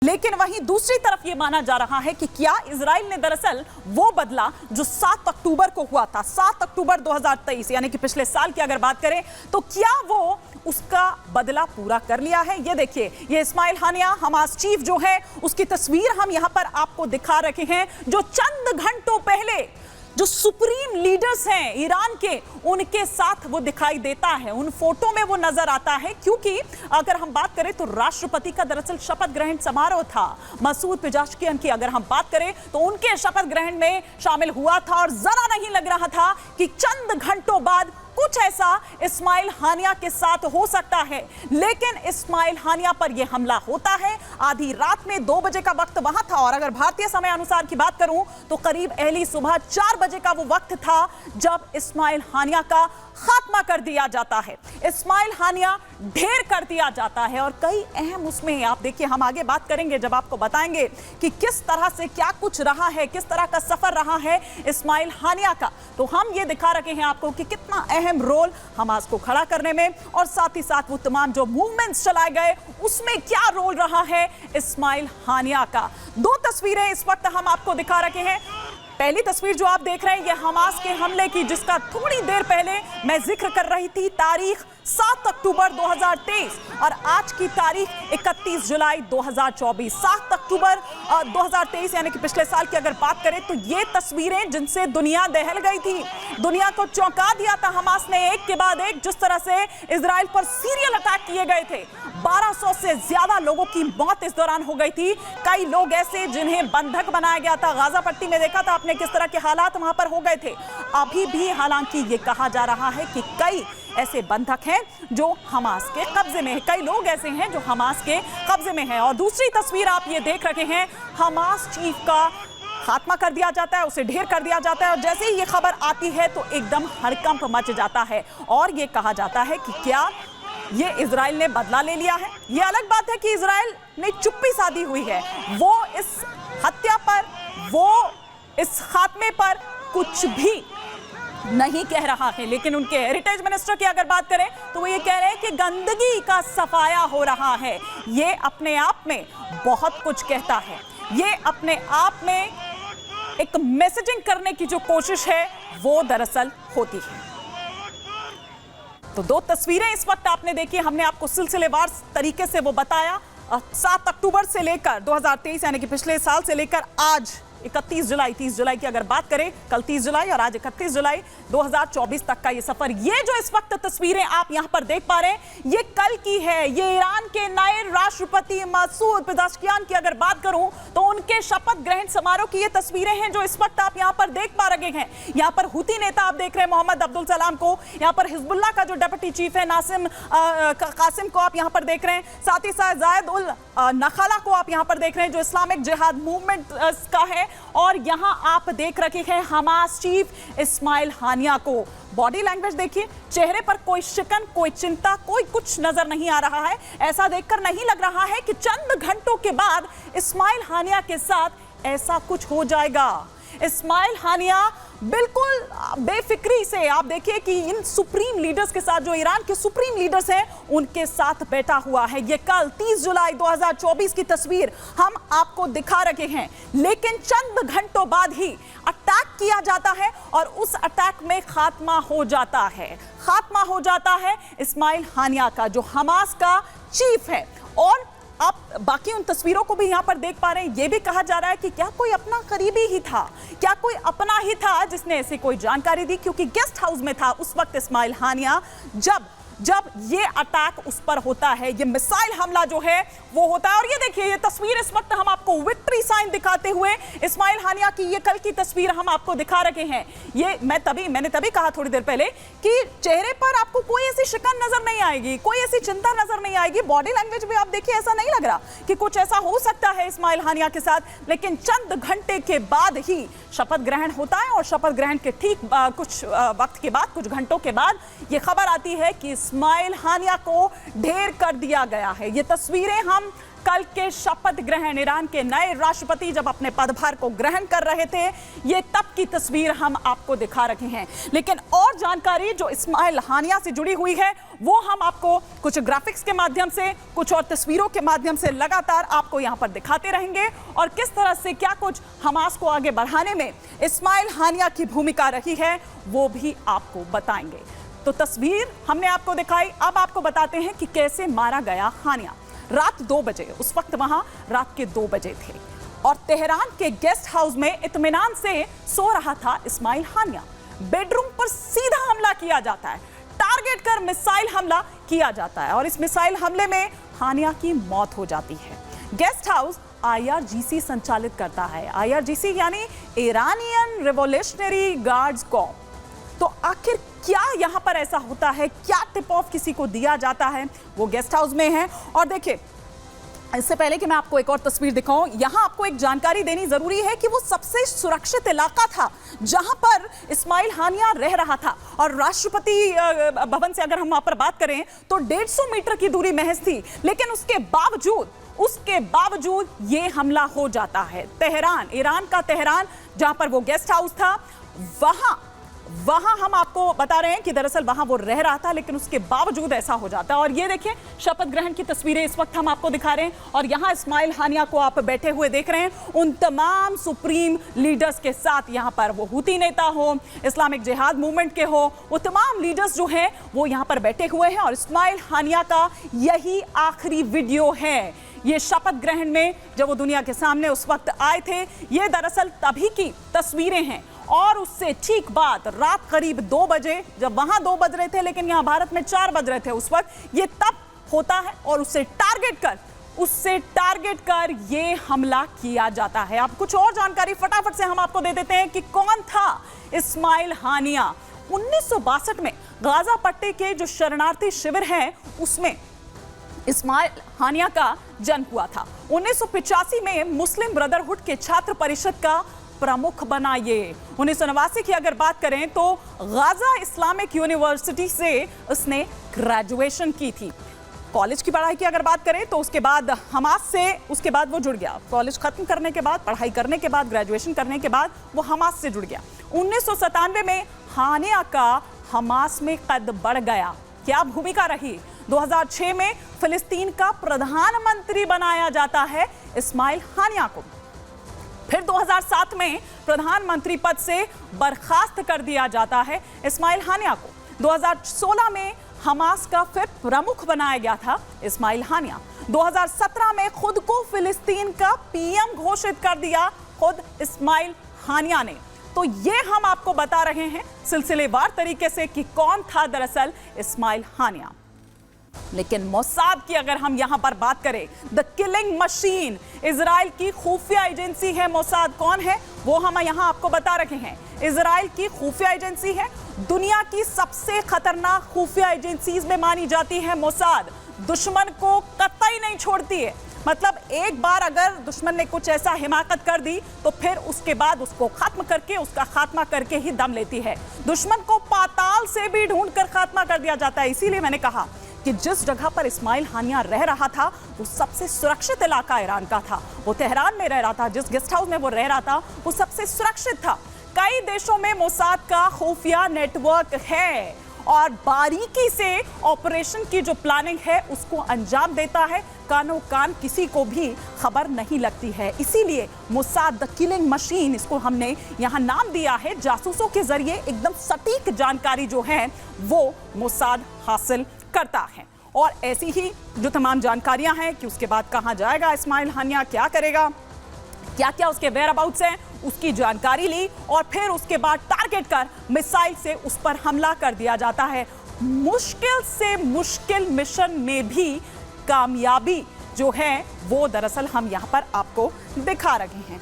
लेकिन वहीं दूसरी तरफ यह माना जा रहा है कि क्या इजराइल ने दरअसल वो बदला जो 7 अक्टूबर को हुआ था, 7 अक्टूबर 2023 यानी कि पिछले साल की अगर बात करें तो क्या वो उसका बदला पूरा कर लिया है। ये देखिए, ये इस्माइल हानिया हमास चीफ जो है उसकी तस्वीर हम यहां पर आपको दिखा रखे हैं, जो चंद घंटों पहले जो सुप्रीम लीडर्स हैं ईरान के उनके साथ वो दिखाई देता है, उन फोटो में वो नजर आता है। क्योंकि अगर हम बात करें तो राष्ट्रपति का दरअसल शपथ ग्रहण समारोह था, मसूद पेज़ेश्कियान की अगर हम बात करें तो उनके शपथ ग्रहण में शामिल हुआ था और जरा नहीं लग रहा था कि चंद घंटों बाद कुछ ऐसा इस्माइल हानिया के साथ हो सकता है। लेकिन इस्माइल हानिया पर यह हमला होता है आधी रात में, 2 बजे का वक्त वहां था और अगर भारतीय समय अनुसार की बात करूं तो करीब अहली सुबह 4 बजे का वो वक्त था जब इस्माइल हानिया का खात्मा कर दिया जाता है, इस्माइल हानिया ढेर कर दिया जाता है। और कई अहम उसमें आप देखिए, हम आगे बात करेंगे जब आपको बताएंगे कि किस तरह से क्या कुछ रहा है, किस तरह का सफर रहा है इस्माइल हानिया का, तो हम ये दिखा रखे हैं आपको कि कितना अहम रोल हमास को खड़ा करने में और साथ ही साथ वो तमाम जो मूवमेंट्स चलाए गए उसमें क्या रोल रहा है इस्माइल हानिया का। 2 तस्वीरें इस वक्त हम आपको दिखा रखे हैं। पहली तस्वीर जो आप देख रहे हैं ये हमास के हमले की, जिसका थोड़ी देर पहले मैं जिक्र कर रही थी, तारीख 7 अक्टूबर 2023 और आज की तारीख 31 जुलाई 2024। 7 अक्टूबर 2023 यानी कि पिछले साल की अगर बात करें तो ये तस्वीरें जिनसे दुनिया दहल गई थी, दुनिया को चौंका दिया था हमास ने एक के बाद एक। जिस तरह से इजराइल पर सीरियल अटैक किए गए थे, 1200 से ज्यादा लोगों की मौत इस दौरान हो गई थी। कई लोग ऐसे जिन्हें बंधक बनाया गया था, गाजा पट्टी में देखा था आपने किस तरह के हालात वहां पर हो गए थे। अभी भी हालांकि ये कहा जा रहा है कि कई ऐसे बंधक हैं जो हमास के कब्जे में हैं, कई लोग ऐसे हैं जो हमास के कब्जे में हैं। और दूसरी तस्वीर आप ये देख रहे हैं, हमास चीफ का खात्मा कर दिया जाता है, उसे ढेर कर दिया जाता है और जैसे ही ये खबर आती है तो एकदम हड़कंप मच जाता है और ये कहा जाता है कि क्या ये इजराइल ने बदला ले लिया है। ये अलग बात है कि इजराइल ने चुप्पी साधी हुई है, वो इस हत्या पर, वो इस खात्मे पर कुछ भी नहीं कह रहा है। लेकिन उनके हेरिटेज मिनिस्टर की अगर बात करें तो वो ये कह रहे हैं कि गंदगी का सफाया हो रहा है। ये अपने आप में बहुत कुछ कहता है, ये अपने आप में एक मैसेजिंग करने की जो कोशिश है वो दरअसल होती है। तो 2 तस्वीरें इस वक्त आपने देखी, हमने आपको सिलसिलेवार तरीके से वो बताया। 7 अक्टूबर से लेकर 2023 यानी कि पिछले साल से लेकर आज 31 जुलाई, 30 जुलाई की अगर बात करें, कल 30 जुलाई और आज 31 जुलाई 2024 तक का ये सफर। ये जो इस वक्त तस्वीरें आप यहां पर देख पा रहे हैं ये कल की है। ये ईरान के नए राष्ट्रपति मसूद पेज़ेश्कियान की अगर बात करूं तो उनके शपथ ग्रहण समारोह की ये तस्वीरें हैं जो इस वक्त आप यहां पर देख पा रहे हैं। यहां पर हुती नेता आप देख रहे हैं मोहम्मद अब्दुल सलाम को, यहां पर हिजबुल्लाह का जो डेप्यूटी चीफ है नासिम कासिम को आप यहां पर देख रहे हैं, साथ ही साथ जायद उल नखला को आप यहां पर देख रहे हैं जो इस्लामिक जिहाद मूवमेंट का है। और यहां आप देख रखे हैं हमास चीफ इस्माइल हानिया को। बॉडी लैंग्वेज देखिए, चेहरे पर कोई शिकन, कोई चिंता, कोई कुछ नजर नहीं आ रहा है। ऐसा देखकर नहीं लग रहा है कि चंद घंटों के बाद इस्माइल हानिया के साथ ऐसा कुछ हो जाएगा। इस्माइल हानिया बिल्कुल बेफिक्री से, आप देखिए कि इन सुप्रीम लीडर्स के साथ, जो ईरान के सुप्रीम लीडर्स हैं उनके साथ बैठा हुआ है। ये कल 30 जुलाई 2024 की तस्वीर हम आपको दिखा रहे हैं। लेकिन चंद घंटों बाद ही अटैक किया जाता है और उस अटैक में खात्मा हो जाता है, खात्मा हो जाता है इस्माइल हानिया का जो हमास का चीफ है। और आप बाकी उन तस्वीरों को भी यहां पर देख पा रहे हैं। यह भी कहा जा रहा है कि क्या कोई अपना करीबी ही था, क्या कोई अपना ही था जिसने ऐसी कोई जानकारी दी, क्योंकि गेस्ट हाउस में था उस वक्त इस्माइल हानिया जब ये अटैक उस पर होता है, ये मिसाइल हमला जो है वो होता है। और ये देखिए, ये तस्वीर इस वक्त हम आपको विक्ट्री साइन दिखाते हुए इस्माइल हानिया की ये कल की तस्वीर हम आपको दिखा रहे हैं। ये मैंने तभी कहा थोड़ी देर पहले कि चेहरे पर आपको कोई ऐसी शिकन नजर नहीं आएगी, कोई ऐसी चिंता नजर नहीं आएगी। बॉडी लैंग्वेज भी आप देखिए, ऐसा नहीं लग रहा कि कुछ ऐसा हो सकता है इस्माइल हानिया के साथ। लेकिन चंद घंटे के बाद ही शपथ ग्रहण होता है और शपथ ग्रहण के ठीक कुछ वक्त के बाद, कुछ घंटों के बाद ये खबर आती है कि इस्माइल हानिया को ढेर कर दिया गया है। ये तस्वीरें हम कल के शपथ ग्रहण ईरान के नए राष्ट्रपति जब अपने पदभार को ग्रहण कर रहे थे, ये तब की तस्वीर हम आपको दिखा रहे हैं। लेकिन और जानकारी जो इस्माइल हानिया से जुड़ी हुई है वो हम आपको कुछ ग्राफिक्स के माध्यम से, कुछ और तस्वीरों के माध्यम से लगातार आपको यहां पर दिखाते रहेंगे और किस तरह से क्या कुछ हमास को आगे बढ़ाने में इस्माइल हानिया की भूमिका रही है वो भी आपको बताएंगे। तो तस्वीर हमने आपको दिखाई, अब आपको बताते हैं कि कैसे मारा गया हानिया। रात 2 बजे, उस वक्त वहां रात के 2 बजे थे और तेहरान के गेस्ट हाउस में इत्मीनान से सो रहा था इस्माइल हानिया। बेडरूम पर सीधा हमला किया जाता है, टारगेट कर मिसाइल हमला किया जाता है और इस मिसाइल हमले में हानिया की मौत हो जाती है। गेस्ट हाउस IRGC संचालित करता है। IRGC यानी ईरानियन रिवॉल्यूशनरी गार्ड्स कॉर्प्स। तो आखिर क्या यहां पर ऐसा होता है, क्या टिप ऑफ किसी को दिया जाता है, वो गेस्ट हाउस में है। और देखिए, इससे पहले कि मैं आपको एक और तस्वीर दिखाऊं, यहां आपको एक जानकारी देनी जरूरी है कि वो सबसे सुरक्षित इलाका था जहां पर इस्माइल हानिया रह रहा था। और राष्ट्रपति भवन से अगर हम वहां पर बात करें तो 150 मीटर की दूरी महज थी, लेकिन उसके बावजूद ये हमला हो जाता है। तेहरान, ईरान का तेहरान, जहां पर वो गेस्ट हाउस था, वहां हम आपको बता रहे हैं कि दरअसल वहां वो रह रहा था, लेकिन उसके बावजूद ऐसा हो जाता है। और ये देखिए, शपथ ग्रहण की तस्वीरें इस वक्त हम आपको दिखा रहे हैं और यहां इस्माइल हानिया को आप बैठे हुए देख रहे हैं उन तमाम सुप्रीम लीडर्स के साथ। यहां पर वो हुती नेता हो, इस्लामिक जिहाद मूवमेंट के हो, वो तमाम लीडर्स जो हैं वो यहां पर बैठे हुए हैं। और इस्माइल हानिया का यही आखिरी वीडियो है, ये शपथ ग्रहण में जब वो दुनिया के सामने उस वक्त आए थे। ये दरअसल तभी की तस्वीरें हैं और उससे ठीक बाद रात करीब 2 बजे, जब वहां 2 बज रहे थे लेकिन यहां भारत में 4 बज रहे थे उस वक्त, ये तब होता है और उससे टारगेट कर ये हमला किया जाता है। अब कुछ और जानकारी फटाफट से हम आपको दे देते हैं कि कौन था इस्माइल हानिया। 1962 में गाजा पट्टी के जो शरणार्थी शिविर हैं उसमें इस्माइल हानिया का जन्म हुआ था। 1985 में मुस्लिम ब्रदरहुड के छात्र परिषद का प्रमुख बना ये। 1989 की अगर बात करें तो गाजा इस्लामिक यूनिवर्सिटी से उसने ग्रेजुएशन की थी। कॉलेज की पढ़ाई की अगर बात करें तो उसके बाद हमास से उसके बाद वो जुड़ गया। कॉलेज खत्म करने के बाद, पढ़ाई करने के बाद, ग्रेजुएशन करने के बाद वो हमास से जुड़ गया। 1997 में हानिया का हमास में कद बढ़ गया। क्या भूमिका रही? 2006 में फिलिस्तीन का प्रधानमंत्री बनाया जाता है इस्माइल हानिया को। फिर 2007 में प्रधानमंत्री पद से बर्खास्त कर दिया जाता है इस्माइल हानिया को। 2016 में हमास का फिर प्रमुख बनाया गया था इस्माइल हानिया। 2017 में खुद को फिलिस्तीन का PM घोषित कर दिया खुद इस्माइल हानिया ने। तो ये हम आपको बता रहे हैं सिलसिलेवार तरीके से कि कौन था दरअसल इस्माइल हानिया। लेकिन मोसाद की अगर हम यहां पर बात करें, द किलिंग मशीन, इजराइल की खुफिया एजेंसी है मोसाद। कौन है वो हम यहां आपको बता रहे हैं। इजराइल की खुफिया एजेंसी है, दुनिया की सबसे खतरनाक खुफिया एजेंसीज में मानी जाती है मोसाद। दुश्मन को कतई नहीं छोड़ती है, मतलब एक बार अगर दुश्मन ने कुछ ऐसा हिमाकत कर दी तो फिर उसके बाद उसको खत्म करके, उसका खात्मा करके ही दम लेती है। दुश्मन को पाताल से भी ढूंढ कर खात्मा कर दिया जाता है। इसीलिए मैंने कहा कि जिस जगह पर इस्माइल हानिया रह रहा था वो सबसे सुरक्षित इलाका ईरान का था। वो तेहरान में रह रहा था, जिस गेस्ट हाउस में वो रह रहा था वो सबसे सुरक्षित था। कई देशों में मोसाद का खुफिया नेटवर्क है और बारीकी से ऑपरेशन की जो प्लानिंग है उसको अंजाम देता है। कानो कान किसी को भी खबर नहीं लगती है। इसीलिए मोसाद द किलिंग मशीन, इसको हमने यहाँ नाम दिया है। जासूसों के जरिए एकदम सटीक जानकारी जो है वो मोसाद हासिल करता है। और ऐसी ही जो तमाम जानकारियां हैं कि उसके बाद कहां जाएगा इस्माइल हानिया, क्या करेगा, क्या क्या उसके वेयर अबाउट्स हैं, उसकी जानकारी ली और फिर उसके बाद टारगेट कर मिसाइल से उस पर हमला कर दिया जाता है। मुश्किल से मुश्किल मिशन में भी कामयाबी जो है वो दरअसल हम यहां पर आपको दिखा रहे हैं।